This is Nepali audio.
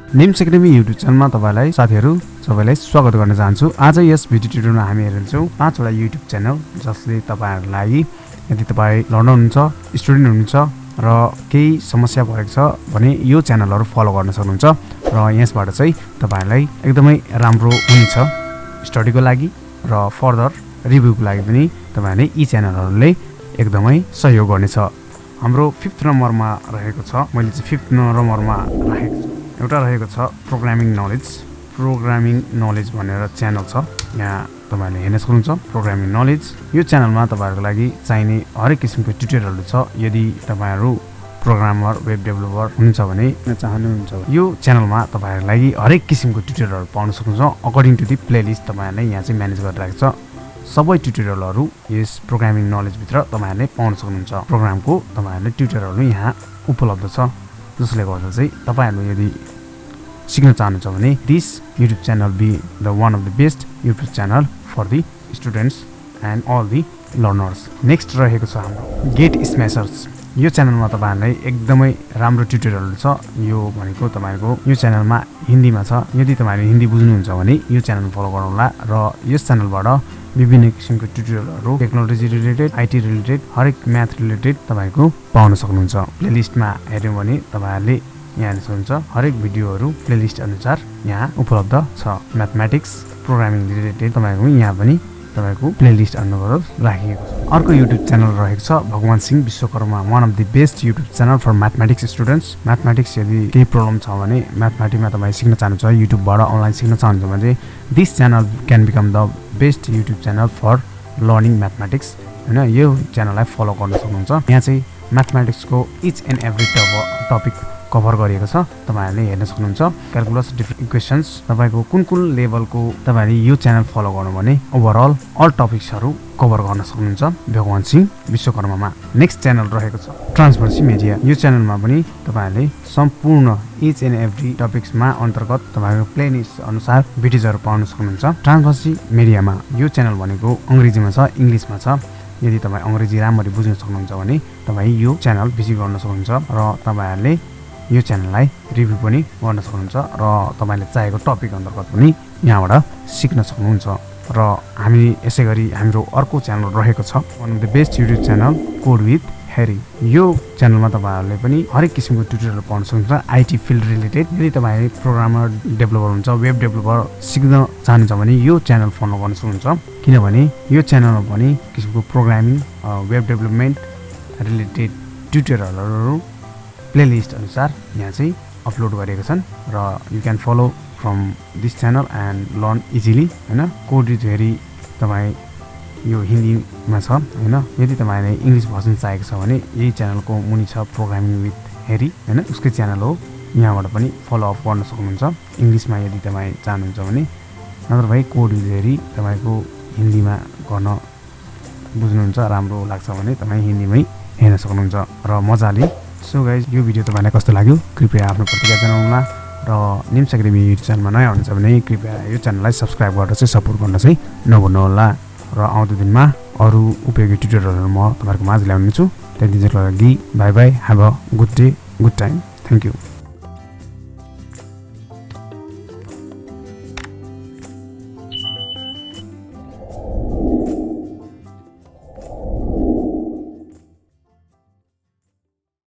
निम्सacademy युट्युब च्यानलमा तपाईलाई साथीहरु सबैलाई स्वागत गर्न चाहन्छु। आज यस भिडियो ट्युटोरियलमा हामी हेर्नेछौँ 5 वटा युट्युब च्यानल जसले तपाईहरुलाई लागि यदि तपाई लर्नर हुनुहुन्छ, स्टुडेन्ट हुनुहुन्छ र केही समस्या भएको छ भने यो च्यानलहरु फलो गर्न सक्नुहुन्छ र यसबाट चाहिँ तपाईहरुलाई एकदमै राम्रो हुनेछ स्टडीको लागि र फर्दर रिभ्यूको लागि पनि तपाईहरुले यी च्यानलहरुले एकदमै सहयोग गर्नेछ। हाम्रो 5th नम्बरमा रहेको छ, मैले चाहिँ 5th नम्बरमा राखेको छु। एउटा रहेको छ प्रोग्रामिङ नलेज भनेर च्यानल छ। यहाँ तपाईहरुले हेर्न सक्नुहुन्छ प्रोग्रामिङ नलेज। यो च्यानलमा तपाईहरुको लागि चाहिने हरेक किसिमको ट्युटोरियलहरु छ। यदि तपाईहरु प्रोग्रामर, वेब डेभलपर हुनुहुन्छ भने चाहनुहुन्छ यो च्यानलमा तपाईहरुको लागि हरेक किसिमको ट्युटोरियलहरु पाउन सक्नुहुन्छ। अकर्डिङ टु दी प्लेलिस्ट तपाईहरुले यहाँ चाहिँ म्यानेज गरिरहेको छ। सबै ट्युटोरियलहरु यस प्रोग्रामिङ नलेज भित्र तपाईहरुले पाउन सक्नुहुन्छ। प्रोग्रामको तपाईहरुले ट्युटोरियलहरु यहाँ उपलब्ध छ, जसले गर्दा चाहिँ तपाईहरुले यदि सिक्न चाहनुहुन्छ भने this YouTube channel be the one of the best YouTube channel for the students and all the learners. Next रहेको छ हाम्रो गेट स्म्याशर्स। यो च्यानलमा तपाईहरुलाई एकदमै राम्रो ट्युटोरियलहरु छ। यो भनेको तपाईहरुको यो च्यानलमा हिन्दीमा छ। यदि तपाईहरुले हिन्दी बुझ्नुहुन्छ भने यो च्यानल फलो गर्नुहोला र यस च्यानलबाट विभिन्न किसिमको ट्युटोरियलहरु टेक्नोलोजी रिलेटेड, आईटी रिलेटेड, हरेक म्याथ रिलेटेड तपाईहरुको पाउन सक्नुहुन्छ। प्लेलिस्टमा हेर्नु भने तपाईहरुले यहाँ हेर्न सक्नुहुन्छ हरेक भिडियोहरु प्लेलिस्ट अनुसार यहाँ उपलब्ध छ। म्याथमेटिक्स, प्रोग्रामिङ रिलेटेड तपाईहरुको यहाँ पनि तपाईको प्लेलिस्ट अनुसार राखिएको छ। अर्को युट्युब च्यानल रहेको छ Bhagwan Singh Vishwakarma, one of the best YouTube channel for mathematics students. Mathematics यदि केही प्रब्लम छ भने म्याथमेटिक्समा तपाई सिक्न चाहनुहुन्छ, युट्युबबाट अनलाइन सिक्न चाहनुहुन्छ भने this channel can become the best YouTube channel for learning mathematics. हैन, यो च्यानललाई फलो गर्न सक्नुहुन्छ। यहाँ चाहिँ म्याथमेटिक्सको each and every topic cover गरिएको छ। तपाईहरुले हेर्न सक्नुहुन्छ क्याल्कुलस, डिफरेन्ट इक्वेशन्स, तपाईको कुन लेभलको तपाईहरुले यो च्यानल फलो गर्नु भने ओभरअल अल टपिक्सहरु कभर गर्न सक्नुहुन्छ भगवान सिंह विश्वकर्मामा। नेक्स्ट च्यानल रहेको छ ट्रान्सभर्सी मिडिया। यो च्यानलमा पनि तपाईहरुले सम्पूर्ण इच एन्ड एभ्री टपिक्समा अन्तर्गत तपाईको प्लेलिस्ट अनुसार भिडियोजहरु पाउन सक्नुहुन्छ ट्रान्सभर्सी मिडियामा। यो च्यानल भनेको अंग्रेजीमा छ, इंग्लिशमा छ। यदि तपाई अंग्रेजी राम्ररी बुझ्न सक्नुहुन्छ भने तपाई यो च्यानल भिजिट गर्न सक्नुहुन्छ र तपाईहरुले यो च्यानललाई रिभ्यू पनि गर्न सक्नुहुन्छ र तपाईले चाहेको टपिक अन्तर्गत पनि यहाँबाट सिक्न सक्नुहुन्छ। र हामी यसैगरी हाम्रो अर्को च्यानल रहेको छ one of the best YouTube channel code with हेरी। यो च्यानलमा तपाईहरुले पनि हरेक किसिमको ट्युटोरियल पाउन सक्नुहुन्छ आईटी फिल्ड रिलेटेड। यदि तपाई प्रोग्रामर, डेभलपर हुनुहुन्छ, वेब डेभलपर सिक्न चाहनुहुन्छ भने यो च्यानल फलो गर्न सक्नुहुन्छ। किनभने यो च्यानलमा पनि किसिमको प्रोग्रामिङ, वेब डेभलपमेन्ट रिलेटेड ट्युटोरियलहरु प्लेलिस्ट अनुसार यहाँ चाहिँ अपलोड गरेका छन् र you can follow from this channel and learn easily. हैन, कोड विथ हेरी तपाई यो हिन्दीमा छ। हैन, यदि तपाईले इंग्लिश भर्सन चाहेको छ भने यही च्यानलको मुनि छ प्रोग्रामिङ विथ हेरी। हैन, उसकै च्यानल हो, यहाँबाट पनि फलो अप गर्न सक्नुहुन्छ इंग्लिशमा यदि तपाई चाहनुहुन्छ भने। नत्र भए कोड विथ हेरी तपाईको हिन्दीमा गर्न बुझ्नुहुन्छ, राम्रो लाग्छ भने तपाई हिन्दीमै हेर्न सक्नुहुन्छ र मजाले। सो गाइज, यो भिडियो तपाईलाई कस्तो लाग्यो कृपया आफ्नो प्रतिक्रिया जनाउनुहोला र निम्सacademy युट्युब च्यानलमा नयाँ हुनुहुन्छ भने कृपया यो च्यानललाई सब्स्क्राइब गरेर चाहिँ सपोर्ट गर्न चाहिँ नभुल्नुहोला र आउँदो दिनमा अरु उपयोगी ट्युटोरियलहरु म तपाईहरुको माझ ल्याउने छु। त्यतिन्जेलको लागि bye bye, have a good day, good time, thank you.